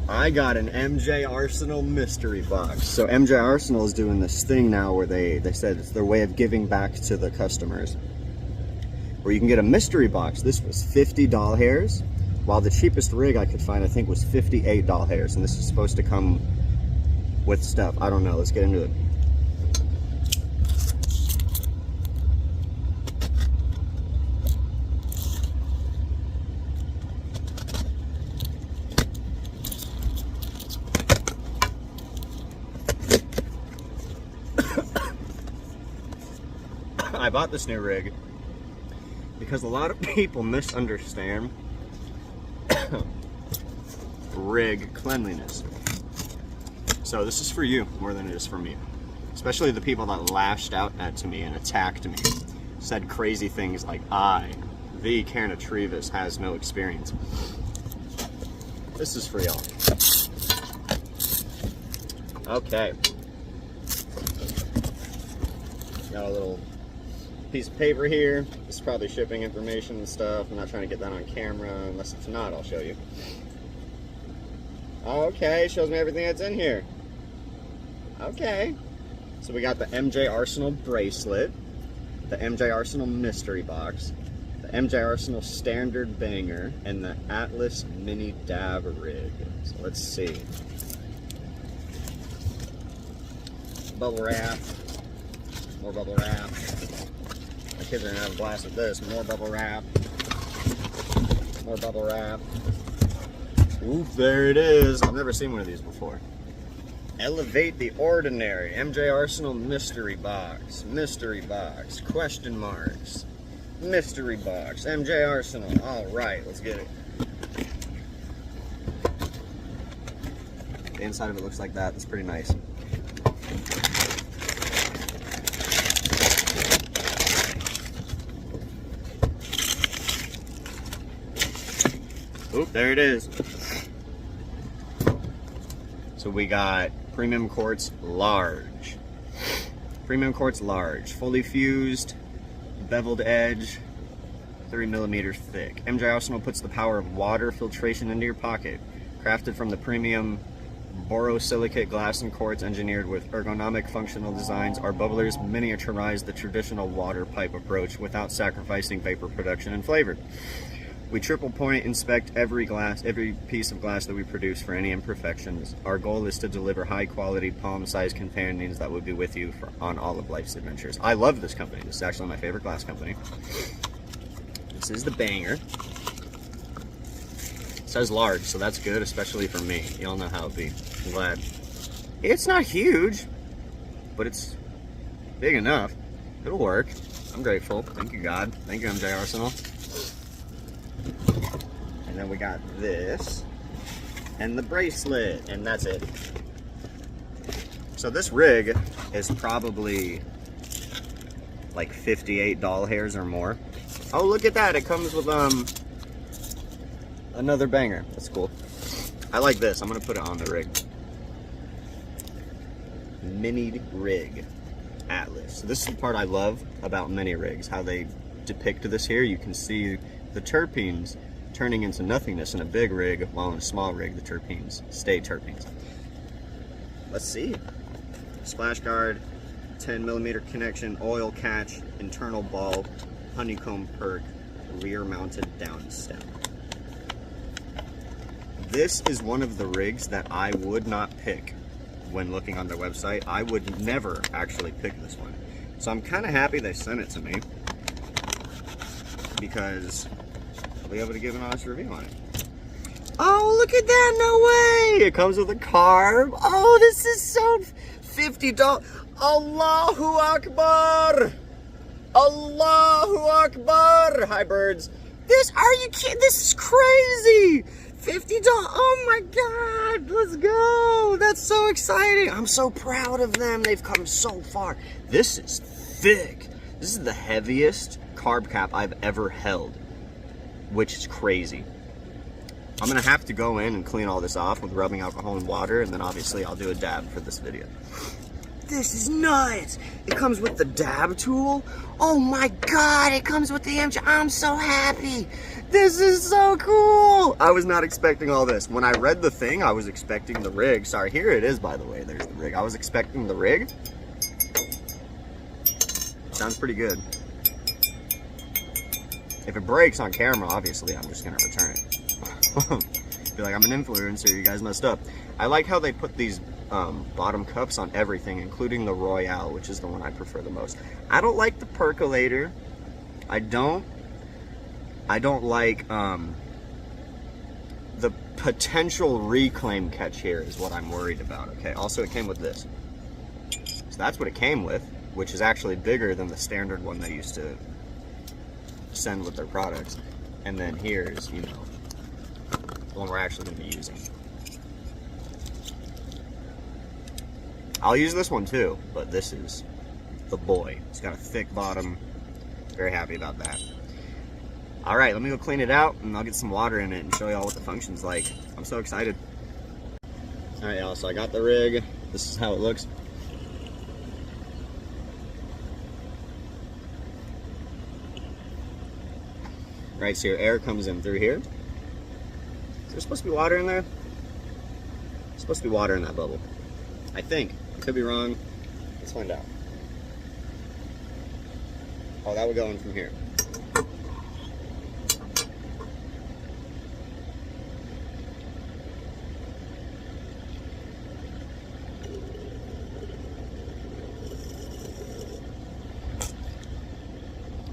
I got an MJARSENAL mystery box. So MJARSENAL is doing this thing now where they said it's their way of giving back to the customers, where you can get a mystery box. This was 50 doll hairs, while the cheapest rig I could find, I think, was 58 doll hairs, and this is supposed to come with stuff. I don't know. Let's get into it. I bought this new rig because a lot of people misunderstand rig cleanliness. So this is for you more than it is for me. Especially the people that lashed out at me and attacked me. Said crazy things like, the Cannatreevus has no experience. This is for y'all. Okay. Got a little piece of paper here. This is probably shipping information and stuff. I'm not trying to get that on camera. Unless it's not, I'll show you. Okay, shows me everything that's in here. Okay. So we got the MJARSENAL bracelet, the MJARSENAL mystery box, the MJARSENAL standard banger, and the Atlas mini dab rig. So let's see. Bubble wrap. More bubble wrap. My kids are gonna have a blast with this. More bubble wrap. More bubble wrap. Oof, there it is. I've never seen one of these before. Elevate the ordinary. MJARSENAL mystery box. Mystery box. Question marks. Mystery box. MJARSENAL. Alright, let's get it. The inside of it looks like that. That's pretty nice. Oop, there it is. So we got Premium Quartz Large. Premium Quartz Large. Fully fused, beveled edge, 3mm thick. MJARSENAL puts the power of water filtration into your pocket. Crafted from the premium borosilicate glass and quartz, engineered with ergonomic functional designs, our bubblers miniaturize the traditional water pipe approach without sacrificing vapor production and flavor. We triple point inspect every piece of glass that we produce for any imperfections. Our goal is to deliver high quality palm-sized companions that will be with you on all of life's adventures. I love this company. This is actually my favorite glass company. This is the banger. It says large, so that's good, especially for me. Y'all know how it be. I'm glad. It's not huge, but it's big enough. It'll work. I'm grateful. Thank you, God. Thank you, MJARSENAL. And then we got this and the bracelet, and that's it. So this rig is probably like 58 doll hairs or more. Oh, look at that. It comes with another banger. That's cool. I like this. I'm gonna put it on the rig. Mini rig Atlas. So this is the part I love about mini rigs, how they depict this here. You can see the terpenes turning into nothingness in a big rig, while in a small rig the terpenes stay terpenes. Let's see. Splash guard, 10mm connection, oil catch, internal ball, honeycomb perk, rear mounted down stem. This is one of the rigs that I would not pick when looking on their website. I would never actually pick this one. So I'm kind of happy they sent it to me, because I'll be able to give an honest review on it. Oh, look at that, no way! It comes with a carb. Oh, this is so $50. Allahu Akbar! Allahu Akbar! Hi, birds. Are you kidding? This is crazy! $50, oh my God, let's go. That's so exciting. I'm so proud of them. They've come so far. This is thick. This is the heaviest carb cap I've ever held, which is crazy. I'm gonna have to go in and clean all this off with rubbing alcohol and water, and then obviously I'll do a dab for this video. This is nuts. It comes with the dab tool. Oh my God, it comes with the MJ. I'm so happy. This is so cool. I was not expecting all this. When I read the thing, I was expecting the rig. Sorry, here it is, by the way. There's the rig. I was expecting the rig. Sounds pretty good. If it breaks on camera, obviously, I'm just gonna return it. Be like, I'm an influencer, you guys messed up. I like how they put these bottom cups on everything, including the Royale, which is the one I prefer the most. I don't like the percolator. I don't like the potential reclaim catch here is what I'm worried about. Okay, also it came with this. So that's what it came with, which is actually bigger than the standard one they used to send with their products. And then here's, you know, the one we're actually going to be using. I'll use this one too, but this is the boy. It's got a thick bottom. Very happy about that. All right, let me go clean it out and I'll get some water in it and show y'all what the function's like. I'm so excited. All right, y'all, so I got the rig. This is how it looks. Right, so your air comes in through here. Is there supposed to be water in there? There's supposed to be water in that bubble. I think. I could be wrong. Let's find out. Oh, that would go in from here.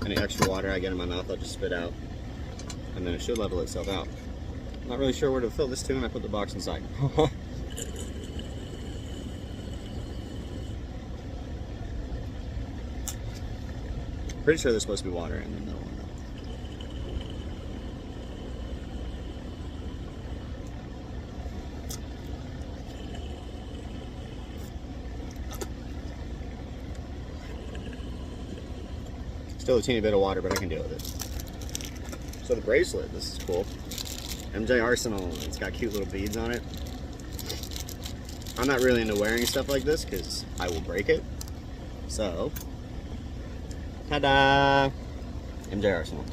Any extra water I get in my mouth, I'll just spit out. And then it should level itself out. I'm not really sure where to fill this to, and I put the box inside. Pretty sure there's supposed to be water in the middle one though. Still a teeny bit of water, but I can deal with it. So the bracelet, this is cool. MJARSENAL, it's got cute little beads on it. I'm not really into wearing stuff like this because I will break it. So, ta-da! MJARSENAL.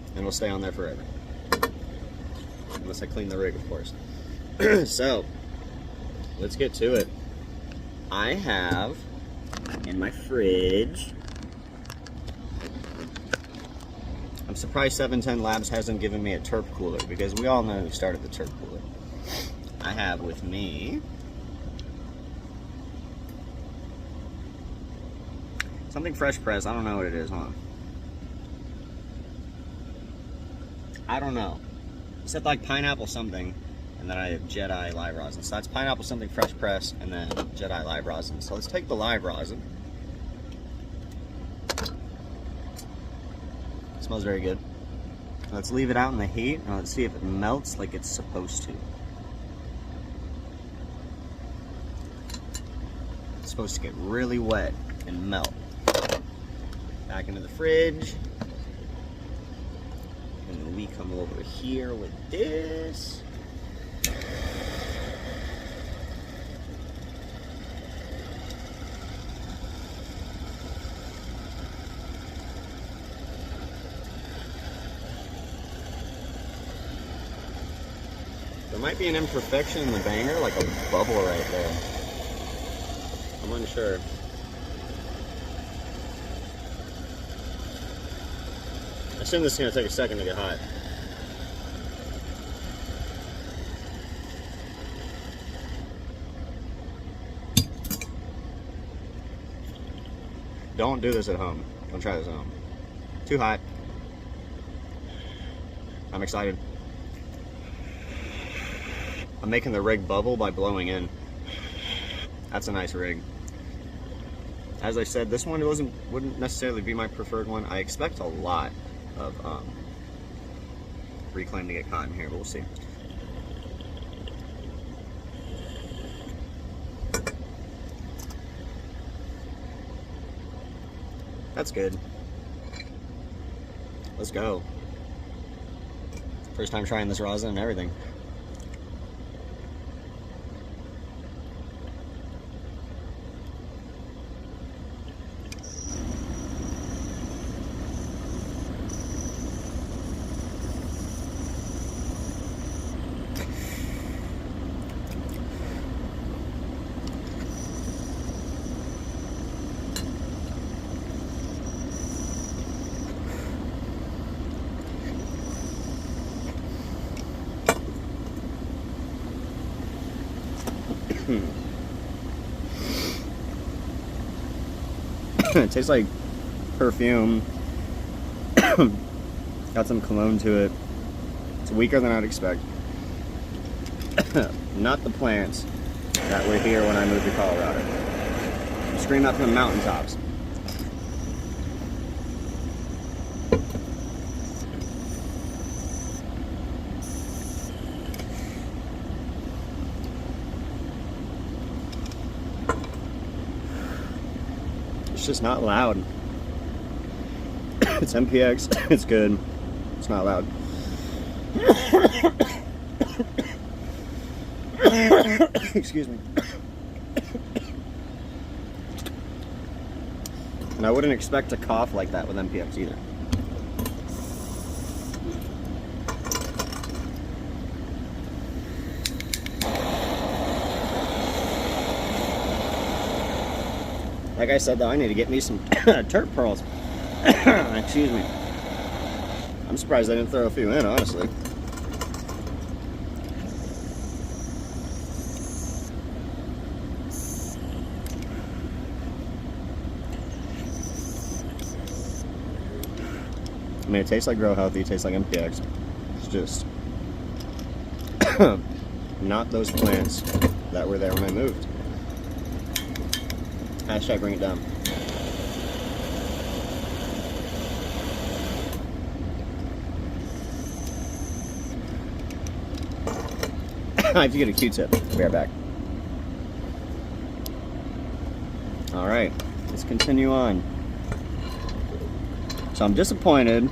And it'll stay on there forever. Unless I clean the rig, of course. So, let's get to it. I have in my fridge, I'm surprised 710 Labs hasn't given me a terp cooler because we all know who started the terp cooler. I have with me something fresh pressed. I don't know what it is, huh? I don't know. It said like pineapple something, and then I have Jedi live rosin. So that's pineapple something fresh pressed, and then Jedi live rosin. So let's take the live rosin. It smells very good. Let's leave it out in the heat, and let's see if it melts like it's supposed to. It's supposed to get really wet and melt. Back into the fridge. And then we come over here with this. There might be an imperfection in the banger, like a bubble right there. I'm unsure. I assume this is going to take a second to get hot. Don't do this at home. Don't try this at home. Too hot. I'm excited. I'm making the rig bubble by blowing in. That's a nice rig. As I said, this one wouldn't necessarily be my preferred one. I expect a lot of reclaim to get caught in here, but we'll see. That's good. Let's go. First time trying this rosin and everything. It tastes like perfume. Got some cologne to it. It's weaker than I'd expect. Not the plants that were here when I moved to Colorado. Scream up from the mountaintops. It's just not loud. It's MPX. It's good. It's not loud. Excuse me. And I wouldn't expect to cough like that with MPX either. Like I said, though, I need to get me some turp pearls. Excuse me. I'm surprised I didn't throw a few in, honestly. I mean, it tastes like Grow Healthy, it tastes like MPX. It's just not those plants that were there when I moved. Hashtag bring it down. I have to get a Q-tip. Be right back. Alright, let's continue on. So I'm disappointed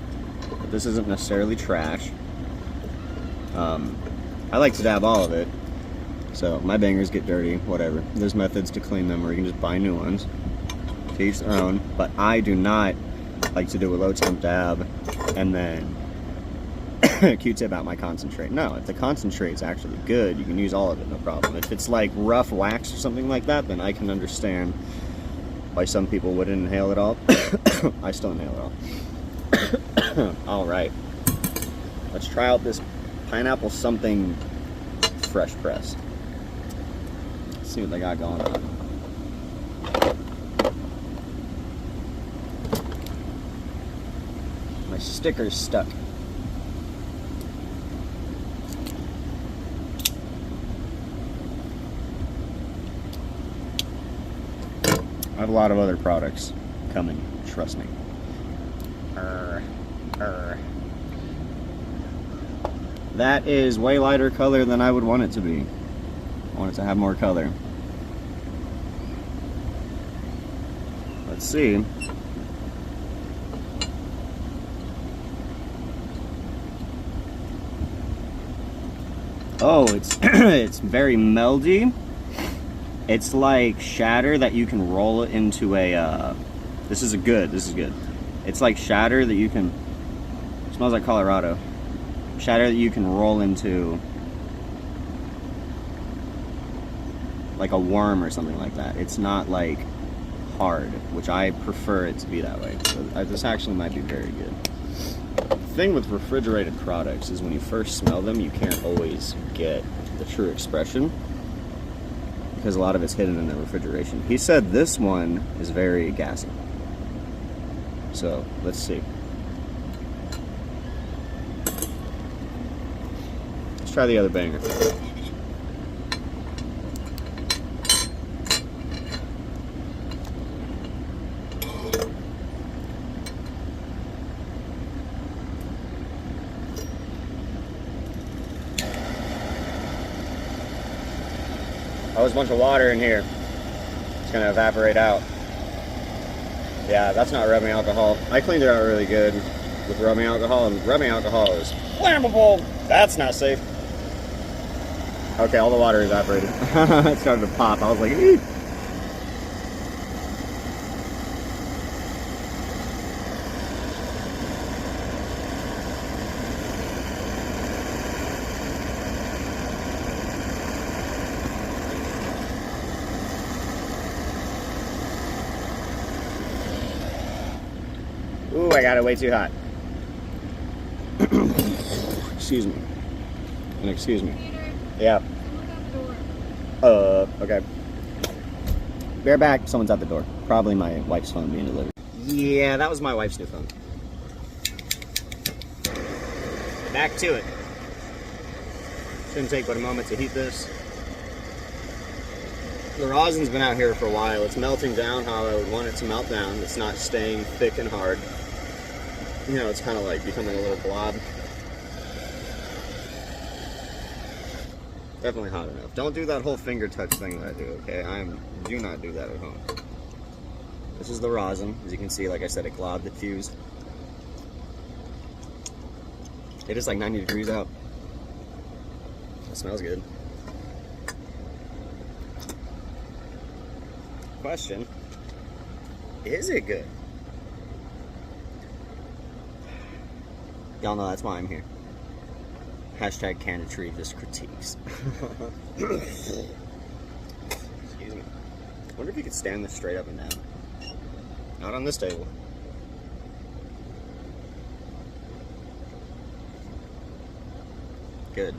that this isn't necessarily trash. I like to dab all of it. So my bangers get dirty, whatever. There's methods to clean them, or you can just buy new ones. To each their own. But I do not like to do a low temp dab and then Q-tip out my concentrate. No, if the concentrate's actually good, you can use all of it, no problem. If it's like rough wax or something like that, then I can understand why some people wouldn't inhale it all. I still inhale it all. Alright. Let's try out this pineapple something fresh press. Let's see what they got going on. My sticker's stuck. I have a lot of other products coming, trust me. That is way lighter color than I would want it to be. I want it to have more color. Let's see. Oh, it's it's very meldy. It's like shatter that you can roll it into a, this is good. It's like shatter that you can, it smells like Colorado. Shatter that you can roll into like a worm or something like that. It's not like hard, which I prefer it to be that way. So this actually might be very good. The thing with refrigerated products is when you first smell them, you can't always get the true expression, because a lot of it's hidden in the refrigeration. He said this one is very gassy. So, let's see. Let's try the other banger. Oh, there's a bunch of water in here. It's gonna evaporate out. Yeah, that's not rubbing alcohol. I cleaned it out really good with rubbing alcohol, and rubbing alcohol is flammable. That's not safe. Okay, all the water evaporated. It started to pop. I was like, eee. Ooh, I got it way too hot. Excuse me. And excuse me. Yeah. Okay. Bear back, someone's at the door. Probably my wife's phone being delivered. Yeah, that was my wife's new phone. Back to it. Shouldn't take but a moment to heat this. The rosin's been out here for a while. It's melting down how I would want it to melt down. It's not staying thick and hard. You know, it's kind of like becoming a little blob. Definitely hot enough. Don't do that whole finger touch thing that I do, okay? Do not do that at home. This is the rosin. As you can see, like I said, it globbed, it fused. It is like 90 degrees out. It smells good. Question, is it good? Y'all know that's why I'm here. Hashtag Cannatreevus critiques. Excuse me. I wonder if you could stand this straight up and down. Not on this table. Good.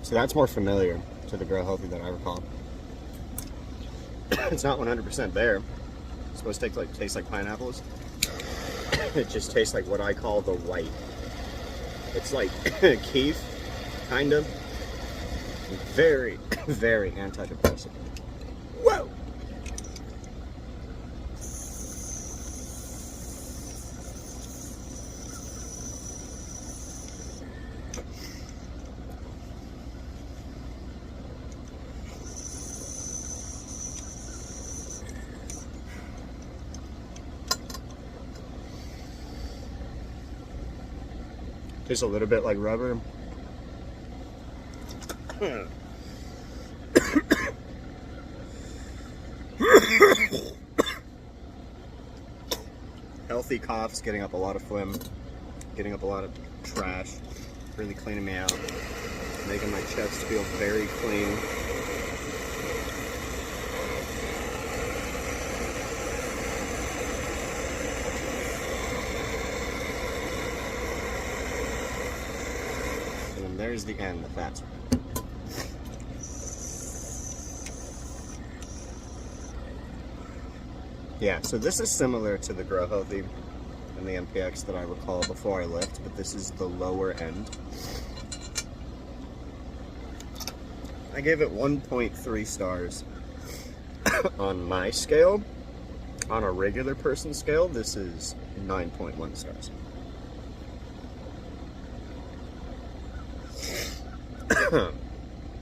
So that's more familiar to the Grow Healthy than I recall. It's not 100% there. It's supposed to taste like pineapples. It just tastes like what I call the white. It's like Keef, kind of. Very, very antidepressant. Whoa! Tastes a little bit like rubber. Healthy coughs, getting up a lot of phlegm, getting up a lot of trash, really cleaning me out, making my chest feel very clean. And then there's the end, the fats. Yeah, so this is similar to the Grow Healthy and the MPX that I recall before I left, but this is the lower end. I gave it 1.3 stars on my scale. On a regular person scale, this is 9.1 stars.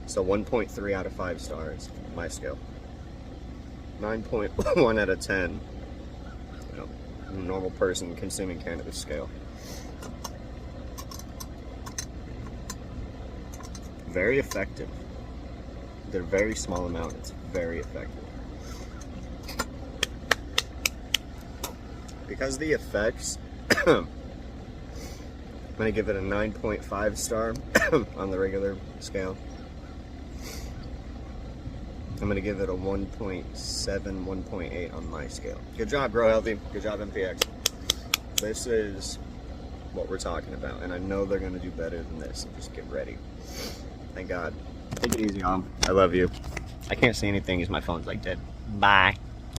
So 1.3 out of 5 stars, my scale. 9.1 out of 10, you know, normal person consuming cannabis scale. Very effective. They're very small amount, it's very effective. Because the effects, I'm gonna give it a 9.5 star on the regular scale. I'm going to give it a 1.7, 1.8 on my scale. Good job, Grow Healthy. Good job, MPX. This is what we're talking about, and I know they're going to do better than this. So just get ready. Thank God. Take it easy, Mom. I love you. I can't see anything because my phone's like dead. Bye.